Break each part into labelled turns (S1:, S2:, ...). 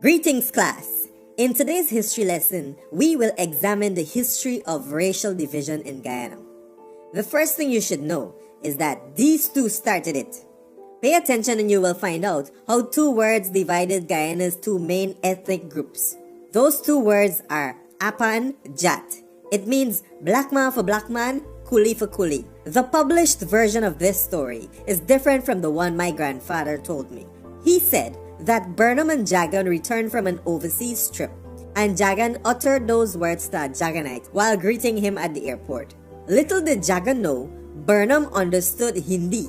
S1: Greetings, class! In today's history lesson, we will examine the history of racial division in Guyana. The first thing you should know is that these two started it. Pay attention and you will find out how two words divided Guyana's two main ethnic groups. Those two words are Apan, Jat. It means black man for black man, coolie for coolie. The published version of this story is different from the one my grandfather told me. He said that Burnham and Jagan returned from an overseas trip, and Jagan uttered those words to a Jaganite while greeting him at the airport. Little did Jagan know, Burnham understood Hindi,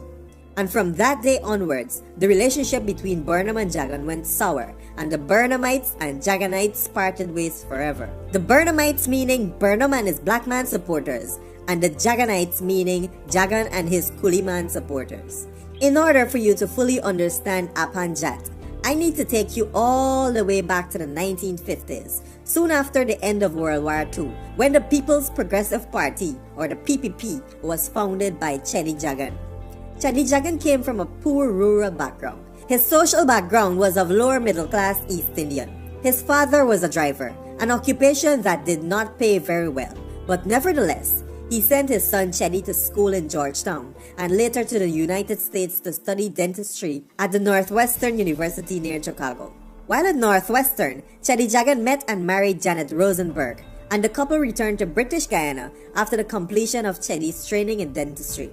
S1: and from that day onwards, the relationship between Burnham and Jagan went sour, and the Burnhamites and Jaganites parted ways forever. The Burnhamites meaning Burnham and his black man supporters, and the Jaganites meaning Jagan and his coolie man supporters. In order for you to fully understand Apan Jat, I need to take you all the way back to the 1950s, soon after the end of World War II, when the People's Progressive Party, or the PPP, was founded by Cheddi Jagan. Cheddi Jagan came from a poor rural background. His social background was of lower middle class East Indian. His father was a driver, an occupation that did not pay very well, but nevertheless, he sent his son Cheddi to school in Georgetown and later to the United States to study dentistry at the Northwestern University near Chicago. While at Northwestern, Cheddi Jagan met and married Janet Rosenberg, and the couple returned to British Guyana after the completion of Cheddi's training in dentistry.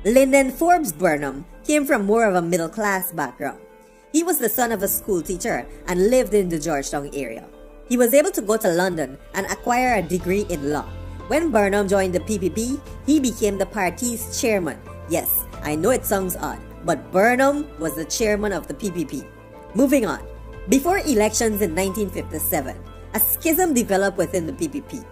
S1: Lyndon Forbes Burnham came from more of a middle-class background. He was the son of a school teacher and lived in the Georgetown area. He was able to go to London and acquire a degree in law. When Burnham joined the PPP, he became the party's chairman. Yes, I know it sounds odd, but Burnham was the chairman of the PPP. Moving on. Before elections in 1957, a schism developed within the PPP.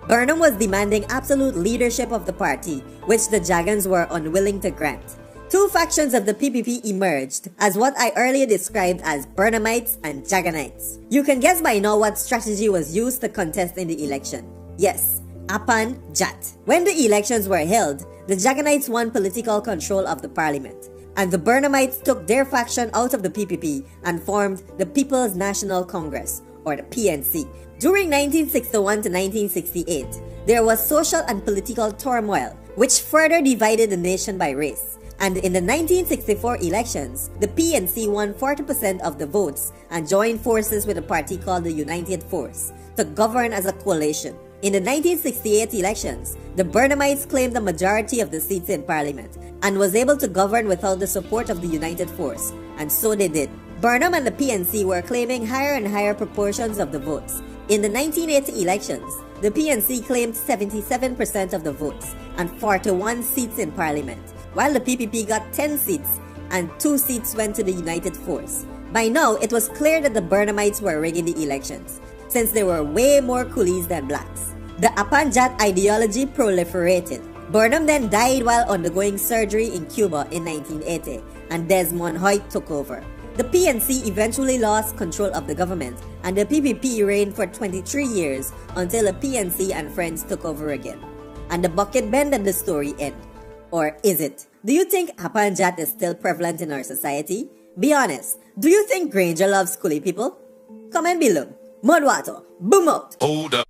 S1: Burnham was demanding absolute leadership of the party, which the Jagans were unwilling to grant. Two factions of the PPP emerged as what I earlier described as Burnhamites and Jaganites. You can guess by now what strategy was used to contest in the election. Yes, Apan Jat. When the elections were held, the Jaganites won political control of the parliament, and the Burnhamites took their faction out of the PPP and formed the People's National Congress, or the PNC. During 1961 to 1968, there was social and political turmoil, which further divided the nation by race. And in the 1964 elections, the PNC won 40% of the votes and joined forces with a party called the United Force to govern as a coalition. In the 1968 elections, the Burnhamites claimed the majority of the seats in parliament and was able to govern without the support of the United Force, and so they did. Burnham and the PNC were claiming higher and higher proportions of the votes. In the 1980 elections, the PNC claimed 77% of the votes and 41 seats in parliament, while the PPP got 10 seats and 2 seats went to the United Force. By now, it was clear that the Burnhamites were rigging the elections, since there were way more coolies than blacks. The Apan Jat ideology proliferated. Burnham then died while undergoing surgery in Cuba in 1980, and Desmond Hoyt took over. The PNC eventually lost control of the government, and the PPP reigned for 23 years until the PNC and friends took over again. And the bucket bend and the story end. Or is it? Do you think Apan Jat is still prevalent in our society? Be honest, do you think Granger loves coolie people? Comment below. Mudwater, boom out!
S2: Hold up.